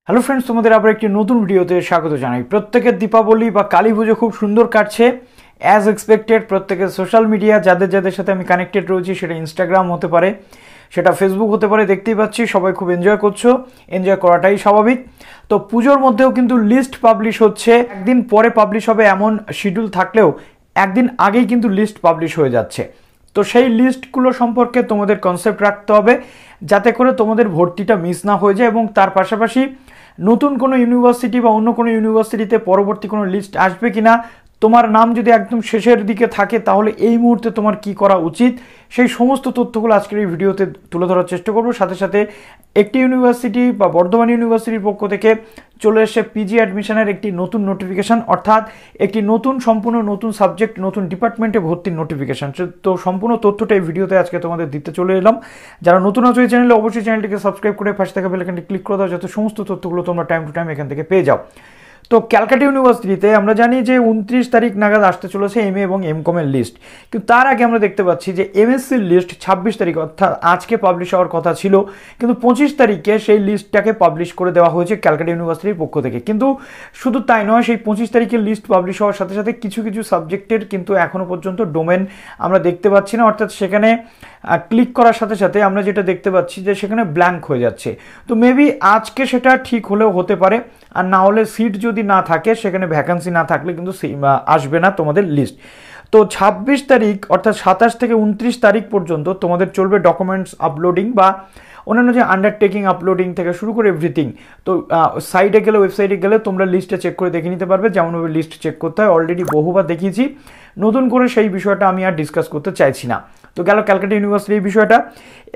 Hello friends, তোমাদের আবার একটি নতুন ভিডিওতে স্বাগত জানাই। প্রত্যেকের দীপাবলি বা কালী পুজো খুব সুন্দর কাটছে অ্যাজ এক্সপেক্টেড। প্রত্যেকের সোশ্যাল মিডিয়া যাদের যাদের সাথে আমি কানেক্টেড রয়েছি, সেটা ইনস্টাগ্রাম হতে পারে, সেটা ফেসবুক হতে পারে, দেখতেই পাচ্ছি সবাই খুব এনজয় করছো। এনজয় করাটাই স্বাভাবিক। তো পুজোর মধ্যেও কিন্তু লিস্ট পাবলিশ হচ্ছে, একদিন পরে পাবলিশ হবে এমন শিডিউল থাকলেও একদিন আগেই কিন্তু লিস্ট পাবলিশ হয়ে যাচ্ছে। তো সেই লিস্টগুলো সম্পর্কে তোমাদের কনসেপ্ট রাখতে হবে যাতে করে তোমাদের ভর্তিটা মিস না হয়ে যায়, এবং তার পাশাপাশি নতুন কোনো ইউনিভার্সিটি বা অন্য কোনো ইউনিভার্সিটিতে পরবর্তী কোনো লিস্ট আসবে কিনা, তোমার নাম যদি একদম শেষের দিকে থাকে তাহলে এই মুহূর্তে তোমার কি করা উচিত, সেই সমস্ত তথ্যগুলো আজকের এই ভিডিওতে তুলে ধরার চেষ্টা করব। সাথে সাথে একটি ইউনিভার্সিটি বা বর্ধমান ইউনিভার্সিটির পক্ষ থেকে চলে এসে পিজি অ্যাডমিশনের একটি নতুন নোটিফিকেশান, অর্থাৎ একটি সম্পূর্ণ নতুন সাবজেক্ট, নতুন ডিপার্টমেন্টে ভর্তির নোটিফিকেশান। তো সম্পূর্ণ তথ্যটা এই ভিডিওতে আজকে তোমাদের দিতে চলে এলাম। যারা নতুন আছো এই চ্যানেলে, অবশ্যই চ্যানেলটিকে সাবস্ক্রাইব করে পাশে থাকা বেল আইকনটি ক্লিক করে দাও, যাতে সমস্ত তথ্যগুলো তোমরা টাইম টু টাইম এখান থেকে পেয়ে যাও। তো ক্যালকাটা ইউনিভার্সিটিতে আমরা জানি যে 29 তারিখ নাগাদ আসতে চলেছে এমএ এবং এমকমের লিস্ট, কিন্তু তার আগে আমরা দেখতে পাচ্ছি যে এমএসসির লিস্ট 26 তারিখ অর্থাৎ আজকে পাবলিশ হওয়ার কথা ছিল, কিন্তু 25 তারিখে সেই লিস্টটাকে পাবলিশ করে দেওয়া হয়েছে ক্যালকাটা ইউনিভার্সিটির পক্ষ থেকে। কিন্তু শুধু তাই নয়, সেই 25 তারিখের লিস্ট পাবলিশ হওয়ার সাথে সাথে কিছু কিছু সাবজেক্টের কিন্তু এখনও পর্যন্ত ডোমেন আমরা দেখতে পাচ্ছি না, অর্থাৎ সেখানে ক্লিক করার সাথে সাথে আমরা যেটা দেখতে পাচ্ছি যে সেখানে ব্ল্যাঙ্ক হয়ে যাচ্ছে। তো মেবি আজকে সেটা ঠিক হলেও হতে পারে, আর না হলে সিট যদি না থাকে, সেখানে ভ্যাকান্সি না থাকলে কিন্তু আসবে না তোমাদের লিস্ট। তো 26 তারিখ অর্থাৎ 27 থেকে 29 তারিখ পর্যন্ত তোমাদের চলবে ডকুমেন্টস আপলোডিং বা অন্যান্য যে আন্ডারটেকিং আপলোডিং থেকে শুরু করে এভরিথিং। তো সাইটে গেলে, ওয়েবসাইটে গেলে তোমরা লিস্টে চেক করে দেখে নিতে পারবে, যেমনভাবে লিস্ট চেক করতে হয় অলরেডি বহুবার দেখিয়েছি। নতুন করে সেই বিষয়টা আমি আর ডিসকাস করতে চাইছি না। তো গেল ক্যালকাটা ইউনিভার্সিটি এই বিষয়টা।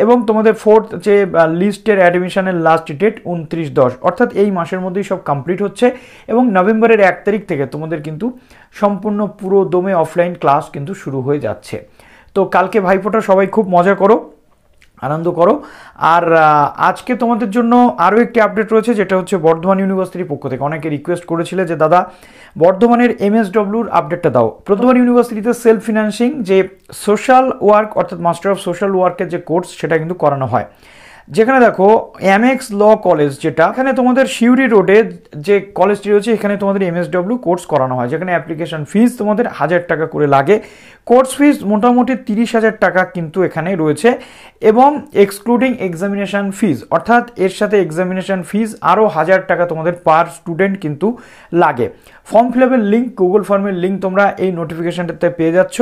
এবং তোমাদের ফোর্থ যে লিস্টের অ্যাডমিশনের লাস্ট ডেট 29/10, অর্থাৎ এই মাসের মধ্যেই সব কমপ্লিট হচ্ছে, এবং নভেম্বরের 1 তারিখ থেকে তোমাদের কিন্তু সম্পূর্ণ পুরো দমে অফলাইন ক্লাস কিন্তু শুরু হয়ে যাচ্ছে। তো কালকে ভাইফোঁটা সবাই খুব মজা করো, আনন্দ করো। আর আজকে তোমাদের জন্য আরও একটি আপডেট রয়েছে, যেটা হচ্ছে বর্ধমান ইউনিভার্সিটির পক্ষ থেকে অনেকে রিকোয়েস্ট করেছিলে যে দাদা বর্ধমানের এমএসডব্লিউর আপডেটটা দাও। বর্ধমান ইউনিভার্সিটিতে সেলফ ফিন্যান্সিং যে সোশ্যাল ওয়ার্ক অর্থাৎ মাস্টার অফ সোশ্যাল ওয়ার্কের যে কোর্স, সেটা কিন্তু করানো হয়। যেখানে দেখো এমএক্স ল কলেজ, যেটা এখানে তোমাদের শিউরি রোডে যে কলেজটি রয়েছে, এখানে তোমাদের এমএসডব্লিউ কোর্স করানো হয়, যেখানে অ্যাপ্লিকেশন ফিস তোমাদের 1000 টাকা করে লাগে। কোর্স ফিস মোটামুটি 30,000 টাকা কিন্তু এখানে রয়েছে, এবং এক্সক্লুডিং এক্সামিনেশন ফিস, অর্থাৎ এর সাথে এক্সামিনেশন ফিস আরও 1000 টাকা তোমাদের পার স্টুডেন্ট কিন্তু লাগে। ফর্ম ফিল আপের লিঙ্ক, গুগল ফর্মের লিঙ্ক তোমরা এই নোটিফিকেশানটাতে পেয়ে যাচ্ছ।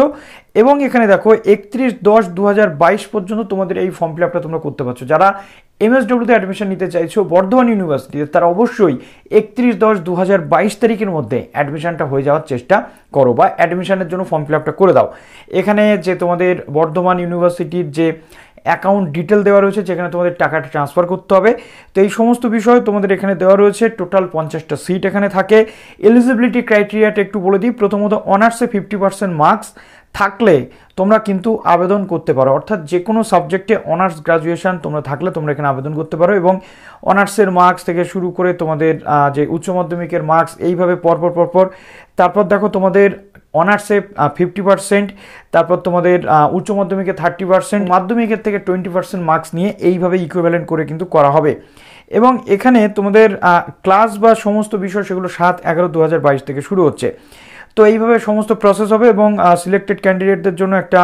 এবং এখানে দেখো 31/10/2022 পর্যন্ত তোমাদের এই ফর্ম ফিল আপটা তোমরা করতে পারছো। যারা এমএসডব্লিউতে অ্যাডমিশন নিতে চাইছো বর্ধমান ইউনিভার্সিটিতে, তারা অবশ্যই 31/10/2022 তারিখের মধ্যে অ্যাডমিশনটা হয়ে যাওয়ার চেষ্টা করো, বা অ্যাডমিশনের জন্য ফর্ম ফিল আপটা করে দাও। এখানে যে তোমাদের বর্ধমান ইউনিভার্সিটির যে অ্যাকাউন্ট ডিটেল দেওয়া রয়েছে, যেখানে তোমাদের টাকাটা ট্রান্সফার করতে হবে, তো এই সমস্ত বিষয় তোমাদের এখানে দেওয়া রয়েছে। টোটাল 50টা সিট এখানে থাকে। এলিজিবিলিটি ক্রাইটেরিয়াটা একটু বলে দিই। প্রথমত অনার্সে 50% মার্কস থাকলে তোমরা কিন্তু আবেদন করতে পারো, অর্থাৎ যে কোনো সাবজেক্টে অনার্স গ্রাজুয়েশন তোমরা থাকলে তোমরা এখানে আবেদন করতে পারো। এবং অনার্সের মার্কস থেকে শুরু করে তোমাদের যে উচ্চ মাধ্যমিকের মার্কস, এইভাবে পরপর। তারপর দেখো তোমাদের অনার্সে 50%, তারপর তোমাদের উচ্চ মাধ্যমিকে 30%, মাধ্যমিকের থেকে 20% মার্কস নিয়ে এইভাবে ইকুইভ্যালেন্ট করে কিন্তু করা হবে। এবং এখানে তোমাদের ক্লাস বা সমস্ত বিষয় সেগুলো 7/11/2022 থেকে শুরু হচ্ছে। তো এইভাবে সমস্ত প্রসেস হবে, এবং সিলেক্টেড ক্যান্ডিডেটদের জন্য একটা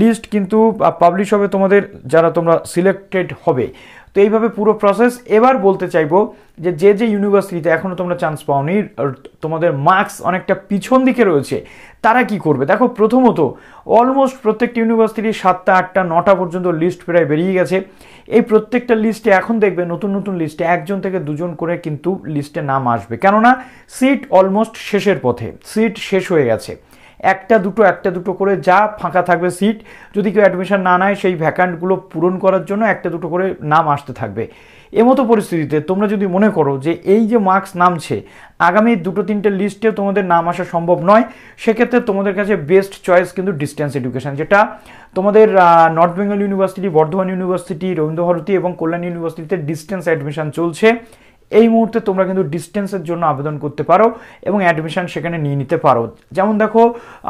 লিস্ট কিন্তু পাবলিশ হবে তোমাদের, যারা তোমরা সিলেক্টেড হবে। তো এইভাবে পুরো প্রসেস। এবার বলতে চাইবো যে যে ইউনিভার্সিটিতে এখনও তোমরা চান্স পাওনি, তোমাদের মার্কস অনেকটা পিছন দিকে রয়েছে, তারা কি করবে? দেখো, প্রথমত অলমোস্ট প্রত্যেকটা ইউনিভার্সিটি 7টা 8টা 9টা পর্যন্ত লিস্ট প্রায় বেরিয়ে গেছে। এই প্রত্যেকটা লিস্টে এখন দেখবে নতুন লিস্টে 1জন থেকে 2জন করে কিন্তু লিস্টে নাম আসবে, কেননা সিট অলমোস্ট শেষের পথে, সিট শেষ হয়ে গেছে। একটা দুটো করে যা ফাঁকা থাকবে সিট, যদি কেউ অ্যাডমিশন না নেয়, সেই ভ্যাকান্টগুলো পূরণ করার জন্য 1-2 করে নাম আসতে থাকবে। এমতো পরিস্থিতিতে তোমরা যদি মনে করো যে এই যে মার্কস নামছে, আগামী 2-3টে লিস্টেও তোমাদের নাম আসা সম্ভব নয়, সেক্ষেত্রে তোমাদের কাছে বেস্ট চয়েস কিন্তু ডিস্টেন্স এডুকেশন, যেটা তোমাদের north Bengal university, Bardhaman university, Rabindra Bharati এবং কল্যাণী ইউনিভার্সিটিতে ডিস্টেন্স অ্যাডমিশন চলছে। এই মুহূর্তে তোমরা কিন্তু ডিস্টেন্সের জন্য আবেদন করতে পারো এবং অ্যাডমিশন সেখানে নিয়ে নিতে পারো। যেমন দেখো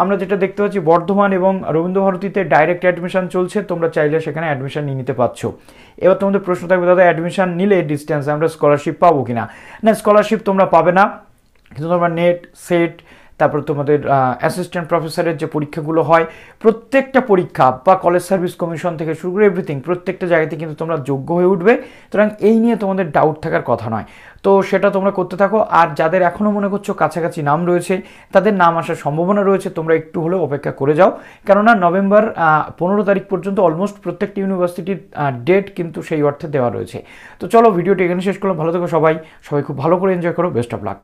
আমরা যেটা দেখতে পাচ্ছি বর্ধমান এবং রবীন্দ্রভারতীতে ডাইরেক্ট অ্যাডমিশন চলছে, তোমরা চাইলে সেখানে অ্যাডমিশন নিয়ে নিতে পারছো। এবার তোমাদের প্রশ্ন থাকবে দাদা অ্যাডমিশন নিলে ডিস্টেন্সে আমরা স্কলারশিপ পাবো কিনা? না, স্কলারশিপ তোমরা পাবে না, কিন্তু তোমরা নেট, সেট, তারপর তোমাদের অ্যাসিস্ট্যান্ট প্রফেসরের যে পরীক্ষাগুলো হয় প্রত্যেকটা পরীক্ষা বা কলেজ সার্ভিস কমিশন থেকে শুরু করে এভরিথিং প্রত্যেকটা জায়গাতে কিন্তু তোমরা যোগ্য হয়ে উঠবে। সুতরাং এই নিয়ে তোমাদের ডাউট থাকার কথা নয়। তো সেটা তোমরা করতে থাকো। আর যাদের এখনও মনে করছো কাছাকাছি নাম রয়েছে, তাদের নাম আসার সম্ভাবনা রয়েছে, তোমরা একটু হলেও অপেক্ষা করে যাও, কেননা নভেম্বর 15 তারিখ পর্যন্ত অলমোস্ট প্রত্যেকটি ইউনিভার্সিটির ডেট কিন্তু সেই অর্থে দেওয়া রয়েছে। তো চলো ভিডিওটি এখানে শেষ করলাম। ভালো থেকো সবাই, খুব ভালো করে এনজয় করো। Best of luck.